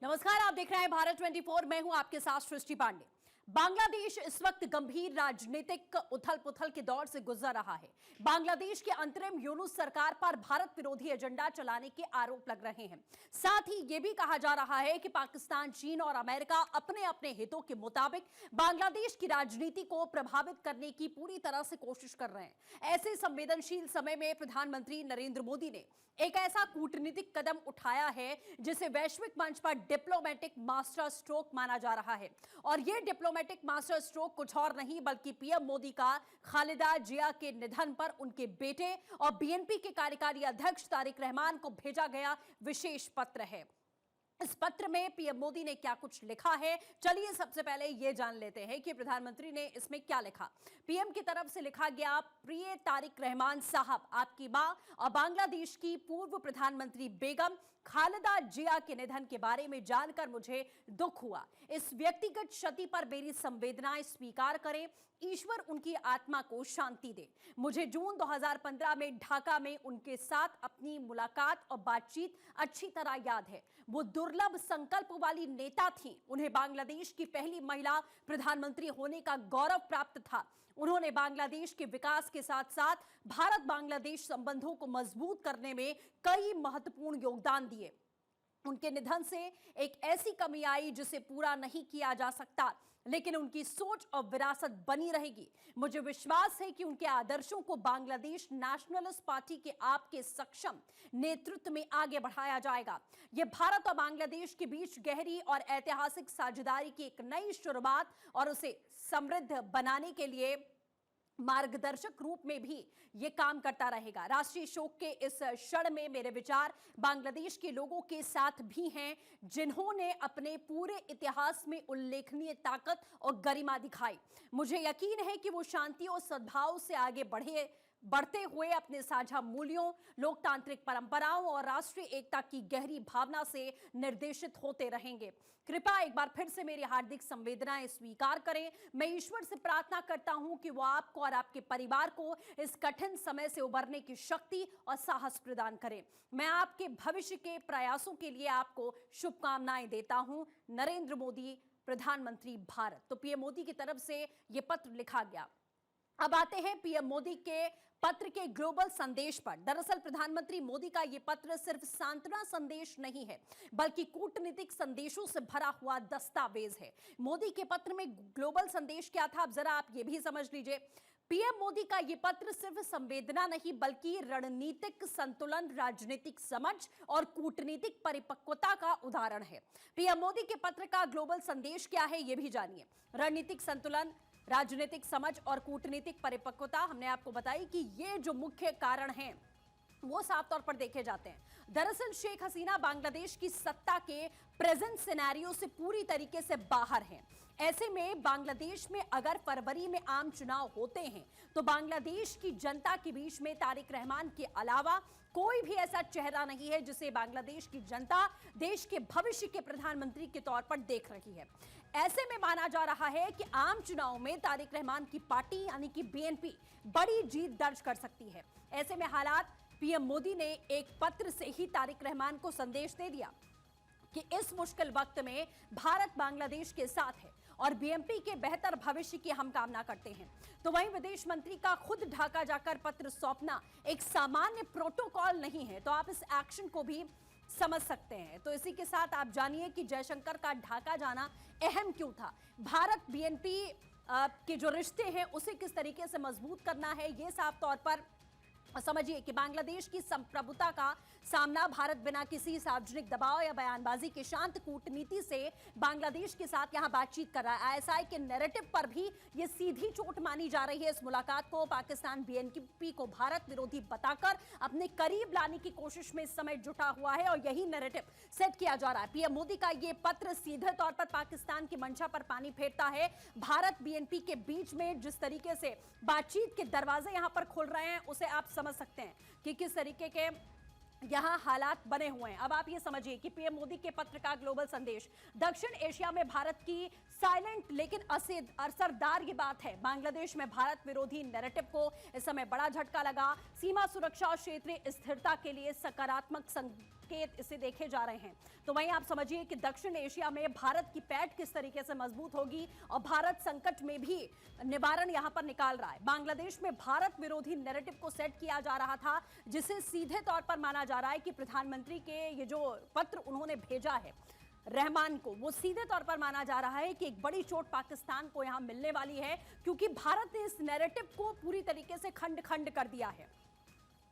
नमस्कार, आप देख रहे हैं भारत 24। मैं हूं आपके साथ सृष्टि पांडे। बांग्लादेश इस वक्त गंभीर राजनीतिक उथल पुथल के दौर से गुजर रहा है। बांग्लादेश के अंतरिम यूनुस सरकार पर भारत विरोधी एजेंडा चलाने के आरोप लग रहे हैं। साथ ही यह भी कहा जा रहा है कि पाकिस्तान, चीन और अमेरिका अपने अपने हितों के मुताबिक बांग्लादेश की राजनीति को प्रभावित करने की पूरी तरह से कोशिश कर रहे हैं। ऐसे संवेदनशील समय में प्रधानमंत्री नरेंद्र मोदी ने एक ऐसा कूटनीतिक कदम उठाया है जिसे वैश्विक मंच पर डिप्लोमेटिक मास्टर स्ट्रोक माना जा रहा है। और यह डिप्लोमेटिक मास्टर स्ट्रोक कुछ और नहीं बल्कि पीएम मोदी का खालिदा जिया के निधन पर उनके बेटे और बीएनपी के कार्यकारी अध्यक्ष तारिक रहमान को भेजा गया विशेष पत्र है। इस पत्र में पीएम मोदी ने क्या कुछ लिखा है, चलिए सबसे पहले यह जान लेते हैं कि प्रधानमंत्री ने इसमें क्या लिखा। पीएम की तरफ से लिखा गया, प्रिय तारिक रहमान साहब, आपकी मां और बांग्लादेश की पूर्व प्रधानमंत्री बेगम खालिदा जिया के निधन के बारे में जानकर मुझे दुख हुआ। इस व्यक्तिगत क्षति पर मेरी संवेदनाएं स्वीकार करें। ईश्वर उनकी आत्मा को शांति दे। मुझे जून 2015 में ढाका में उनके साथ अपनी मुलाकात और बातचीत अच्छी तरह याद है। वो दुर्लभ संकल्प वाली नेता थी। उन्हें बांग्लादेश की पहली महिला प्रधानमंत्री होने का गौरव प्राप्त था। उन्होंने बांग्लादेश के विकास के साथ साथ भारत बांग्लादेश संबंधों को मजबूत करने में कई महत्वपूर्ण योगदान दिए। उनके निधन से एक ऐसी कमी आई जिसे पूरा नहीं किया जा सकता, लेकिन उनकी सोच और विरासत बनी रहेगी। मुझे विश्वास है कि उनके आदर्शों को बांग्लादेश नेशनलिस्ट पार्टी के आपके सक्षम नेतृत्व में आगे बढ़ाया जाएगा। यह भारत और बांग्लादेश के बीच गहरी और ऐतिहासिक साझेदारी की एक नई शुरुआत और उसे समृद्ध बनाने के लिए मार्गदर्शक रूप में भी यह काम करता रहेगा। राष्ट्रीय शोक के इस क्षण में मेरे विचार बांग्लादेश के लोगों के साथ भी हैं, जिन्होंने अपने पूरे इतिहास में उल्लेखनीय ताकत और गरिमा दिखाई। मुझे यकीन है कि वो शांति और सद्भाव से आगे बढ़ते हुए अपने साझा मूल्यों, लोकतांत्रिक परंपराओं और राष्ट्रीय एकता की गहरी भावना से निर्देशित होते रहेंगे। कृपया एक बार फिर से मेरी हार्दिक संवेदनाएं स्वीकार करें। मैं ईश्वर से प्रार्थना करता हूं कि वो आपको और आपके परिवार को इस कठिन समय से उबरने की शक्ति और साहस प्रदान करें। मैं आपके भविष्य के प्रयासों के लिए आपको शुभकामनाएं देता हूं। नरेंद्र मोदी, प्रधानमंत्री, भारत। तो पीएम मोदी की तरफ से यह पत्र लिखा गया। अब आते हैं पीएम मोदी के पत्र के ग्लोबल संदेश पर। दरअसल प्रधानमंत्री मोदी का यह पत्र सिर्फ सांत्वना संदेश नहीं है, बल्कि कूटनीतिक संदेशों से भरा हुआ दस्तावेज है। मोदी के पत्र में ग्लोबल संदेश क्या था, अब जरा आप ये भी समझ लीजिए। पीएम मोदी का यह पत्र सिर्फ संवेदना नहीं बल्कि रणनीतिक संतुलन, राजनीतिक समझ और कूटनीतिक परिपक्वता का उदाहरण है। पीएम मोदी के पत्र का ग्लोबल संदेश क्या है, यह भी जानिए। रणनीतिक संतुलन, राजनीतिक समझ और कूटनीतिक परिपक्वता, हमने आपको बताई कि ये जो मुख्य कारण हैं वो साफ तौर पर देखे जाते हैं। दरअसल शेख हसीना बांग्लादेश की सत्ता के प्रेजेंट सिनेरियो से पूरी तरीके से बाहर हैं। ऐसे में बांग्लादेश में अगर फरवरी में आम चुनाव होते हैं तो बांग्लादेश की जनता के बीच में तारिक रहमान के अलावा कोई भी ऐसा चेहरा नहीं है जिसे बांग्लादेश की जनता देश के भविष्य के प्रधानमंत्री के तौर पर देख रही है। ऐसे में माना जा रहा है कि आम चुनाव में तारिक रहमान की पार्टी यानी कि बीएनपी बड़ी जीत दर्ज कर सकती है। ऐसे में हालात, पीएम मोदी ने एक पत्र से ही तारिक रहमान को संदेश दे दिया कि इस मुश्किल वक्त में भारत बांग्लादेश के साथ है और बीएनपी के बेहतर भविष्य की हम कामना करते हैं। तो वहीं विदेश मंत्री का खुद ढाका जाकर पत्र सौंपना एक सामान्य प्रोटोकॉल नहीं है, तो आप इस एक्शन को भी समझ सकते हैं। तो इसी के साथ आप जानिए कि जयशंकर का ढाका जाना अहम क्यों था। भारत बीएनपी के जो रिश्ते हैं उसे किस तरीके से मजबूत करना है, यह साफ तौर पर समझिए कि बांग्लादेश की संप्रभुता का सामना भारत बिना किसी सार्वजनिक दबाव या बयानबाजी के शांत कूटनीति से बांग्लादेश के साथ यहां बातचीत कर रहा है। आईएसआई के नैरेटिव पर भी यह सीधी चोट मानी जा रही है। इस मुलाकात को पाकिस्तान बीएनपी को भारत विरोधी बताकर अपने करीब लाने की कोशिश में इस समय जुटा हुआ है और यही नैरेटिव सेट किया जा रहा है। पीएम मोदी का यह पत्र सीधे तौर पर पाकिस्तान की मंशा पर पानी फेरता है। भारत बीएनपी के बीच में जिस तरीके से बातचीत के दरवाजे यहां पर खुल रहे हैं उसे आप समझ सकते हैं कि किस तरीके के यहां हालात बने हुए हैं। अब आप ये समझिए कि पीएम मोदी के पत्र का ग्लोबल संदेश। दक्षिण एशिया में भारत की साइलेंट लेकिन असरदार ये बात है। बांग्लादेश में भारत विरोधी नैरेटिव को इस समय बड़ा झटका लगा। सीमा सुरक्षा और क्षेत्रीय स्थिरता के लिए सकारात्मक संकेत इसे देखे जा रहे हैं। तो वहीं आप समझिए कि दक्षिण एशिया में भारत की पैठ किस तरीके से मजबूत होगी और भारत संकट में भी निवारण यहां पर निकाल रहा है। बांग्लादेश में भारत विरोधी नैरेटिव को सेट किया जा रहा था, जिसे सीधे तौर पर माना जा रहा है कि प्रधानमंत्री के ये जो पत्र उन्होंने भेजा है रहमान को, वो सीधे तौर पर माना जा रहा है कि एक बड़ी चोट पाकिस्तान को यहां मिलने वाली है, क्योंकि भारत ने इस नैरेटिव को पूरी तरीके से खंड खंड कर दिया है।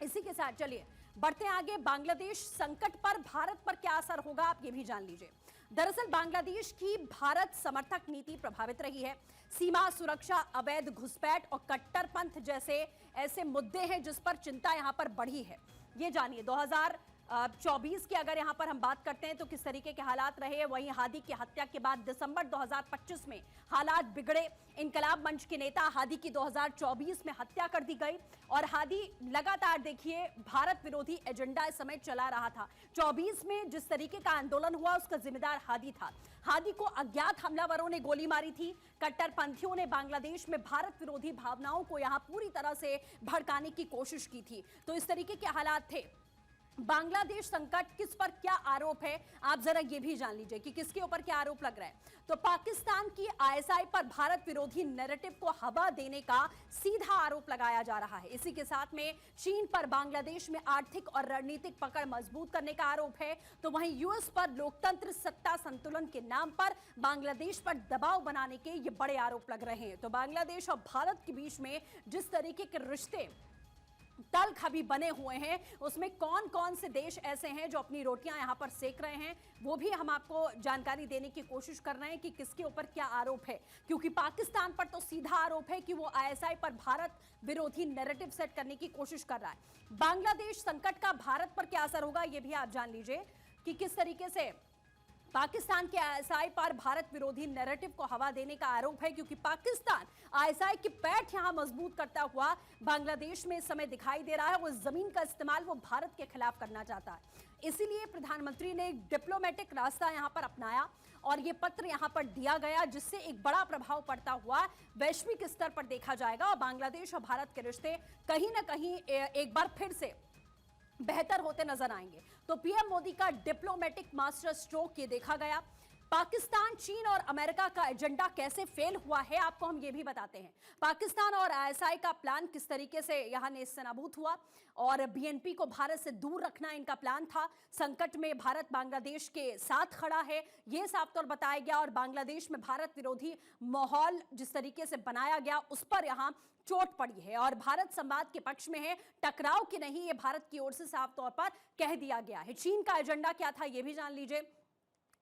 इसी के साथ चलिए बढ़ते हैं आगे। बांग्लादेश संकट पर भारत पर क्या असर होगा, आप ये भी जान लीजिए। दरअसल बांग्लादेश की भारत समर्थक नीति प्रभावित रही है। सीमा सुरक्षा, अवैध घुसपैठ और कट्टरपंथ जैसे ऐसे मुद्दे हैं जिस पर चिंता यहां पर बढ़ी है। ये जानिए 2024 की अगर यहां पर हम बात करते हैं तो किस तरीके के हालात रहे। वहीं हादी की हत्या के बाद दिसंबर 2025 में हालात बिगड़े। इनकलाब मंच के नेता हादी की 2024 में हत्या कर दी गई और हादी लगातार देखिए भारत विरोधी एजेंडा इस समय चला रहा था। 24 में जिस तरीके का आंदोलन हुआ उसका जिम्मेदार हादी था। हादी को अज्ञात हमलावरों ने गोली मारी थी। कट्टरपंथियों ने बांग्लादेश में भारत विरोधी भावनाओं को यहां पूरी तरह से भड़काने की कोशिश की थी। तो इस तरीके के हालात थे। बांग्लादेश संकट किस पर क्या आरोप है, आप जरा ये भी जान लीजिए कि किसके ऊपर क्या आरोप लग रहा है। तो पाकिस्तान की आईएसआई पर भारत विरोधी नैरेटिव को हवा देने का सीधा आरोप लगाया जा रहा है। इसी के साथ में चीन पर बांग्लादेश में आर्थिक और रणनीतिक पकड़ मजबूत करने का आरोप है। तो वहीं यूएस पर लोकतंत्र सत्ता संतुलन के नाम पर बांग्लादेश पर दबाव बनाने के ये बड़े आरोप लग रहे हैं। तो बांग्लादेश और भारत के बीच में जिस तरीके के रिश्ते तल्ख अभी बने हुए हैं, उसमें कौन कौन से देश ऐसे हैं जो अपनी रोटियां यहां पर सेक रहे हैं, वो भी हम आपको जानकारी देने की कोशिश कर रहे हैं कि किसके ऊपर क्या आरोप है। क्योंकि पाकिस्तान पर तो सीधा आरोप है कि वो आईएसआई पर भारत विरोधी नैरेटिव सेट करने की कोशिश कर रहा है। बांग्लादेश संकट का भारत पर क्या असर होगा, ये भी आप जान लीजिए कि किस तरीके से पाकिस्तान के आईएसआई पर भारत विरोधी नैरेटिव को हवा देने का आरोप है। क्योंकि पाकिस्तान आईएसआई की पैठ यहां मजबूत करता हुआ बांग्लादेश में इस समय दिखाई दे रहा है। वो जमीन का इस्तेमाल वो भारत के खिलाफ करना चाहता है। इसीलिए प्रधानमंत्री ने एक डिप्लोमेटिक रास्ता यहां पर अपनाया और ये पत्र यहां पर दिया गया, जिससे एक बड़ा प्रभाव पड़ता हुआ वैश्विक स्तर पर देखा जाएगा और बांग्लादेश और भारत के रिश्ते कहीं ना कहीं एक बार फिर से बेहतर होते नजर आएंगे। तो पीएम मोदी का डिप्लोमेटिक मास्टर स्ट्रोक ये देखा गया। पाकिस्तान, चीन और अमेरिका का एजेंडा कैसे फेल हुआ है, आपको हम ये भी बताते हैं। पाकिस्तान और आईएसआई का प्लान किस तरीके से यहां नेस्तनाबूद हुआ और बीएनपी को भारत से दूर रखना इनका प्लान था। संकट में भारत बांग्लादेश के साथ खड़ा है, ये साफ तौर बताया गया और बांग्लादेश में भारत विरोधी माहौल जिस तरीके से बनाया गया उस पर यहां चोट पड़ी है और भारत संवाद के पक्ष में है, टकराव की नहीं, ये भारत की ओर से साफ तौर पर कह दिया गया है। चीन का एजेंडा क्या था, ये भी जान लीजिए।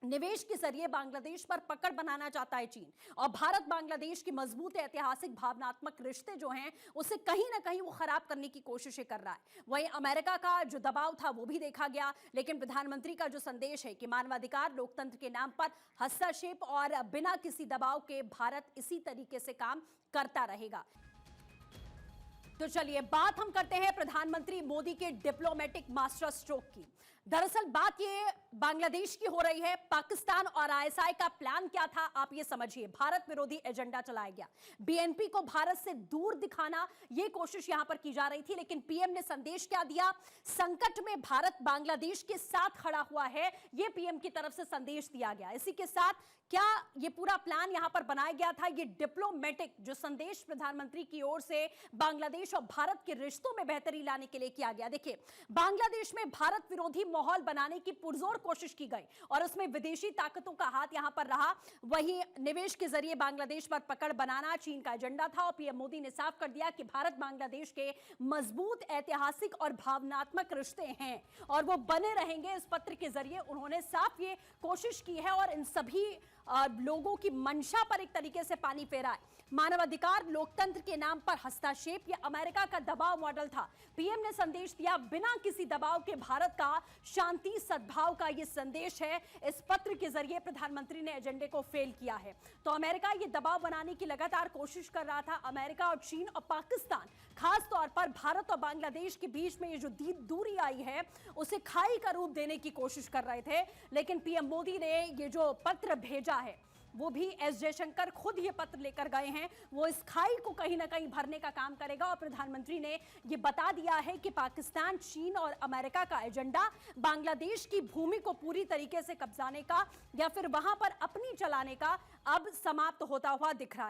निवेश के जरिए बांग्लादेश पर पकड़ बनाना चाहता है चीन और भारत बांग्लादेश की मजबूत ऐतिहासिक भावनात्मक रिश्ते जो हैं उसे कहीं ना कहीं वो खराब करने की कोशिशें कर रहा है। वहीं अमेरिका का जो दबाव था वो भी देखा गया, लेकिन प्रधानमंत्री का जो संदेश है कि मानवाधिकार लोकतंत्र के नाम पर हस्तक्षेप और बिना किसी दबाव के भारत इसी तरीके से काम करता रहेगा। तो चलिए बात हम करते हैं प्रधानमंत्री मोदी के डिप्लोमेटिक मास्टर स्ट्रोक की। दरअसल बात ये बांग्लादेश की हो रही है। पाकिस्तान और आईएसआई का प्लान क्या था, आप ये समझिए। भारत विरोधी एजेंडा चलाया गया, बीएनपी को भारत से दूर दिखाना ये कोशिश यहां पर की जा रही थी। लेकिन पीएम ने संदेश क्या दिया, संकट में भारत बांग्लादेश के साथ खड़ा हुआ है, ये पीएम की तरफ से संदेश दिया गया। इसी के साथ क्या ये पूरा प्लान यहां पर बनाया गया था, ये डिप्लोमेटिक जो संदेश प्रधानमंत्री की ओर से बांग्लादेश और भारत के रिश्तों में बेहतरी लाने के लिए किया गया। देखिए, बांग्लादेश में भारत विरोधी माहौल बनाने की पुरजोर कोशिश की गई और उसमें विदेशी ताकतों का हाथ यहां पर रहा। वहीं निवेश के जरिए बांग्लादेश पर पकड़ बनाना चीन का एजेंडा था और पीएम मोदी ने साफ कर दिया कि भारत बांग्लादेश के मजबूत ऐतिहासिक और भावनात्मक रिश्ते हैं और वो बने रहेंगे। इस पत्र के जरिए उन्होंने साफ ये कोशिश की है और इन सभी लोगों की मंशा पर एक तरीके से पानी फेरा है। मानवाधिकार लोकतंत्र के नाम पर हस्तक्षेप ये अमेरिका का दबाव मॉडल था। पीएम ने संदेश दिया, बिना किसी दबाव के भारत का शांति सद्भाव का ये संदेश है। इस पत्र के जरिए प्रधानमंत्री ने एजेंडे को फेल किया है। तो अमेरिका ये दबाव बनाने की लगातार कोशिश कर रहा था। अमेरिका और चीन और पाकिस्तान खास तौर पर भारत और बांग्लादेश के बीच में ये जो दूरी आई है उसे खाई का रूप देने की कोशिश कर रहे थे। लेकिन पीएम मोदी ने ये जो पत्र भेजा है वो भी एस जयशंकर खुद ये पत्र लेकर गए हैं, वो इस खाई को कहीं ना कहीं भरने का काम करेगा। और प्रधानमंत्री ने ये बता दिया है कि पाकिस्तान, चीन और अमेरिका का एजेंडा बांग्लादेश की भूमि को पूरी तरीके से कब्जाने का या फिर वहां पर अपनी चलाने का अब समाप्त होता हुआ दिख रहा है।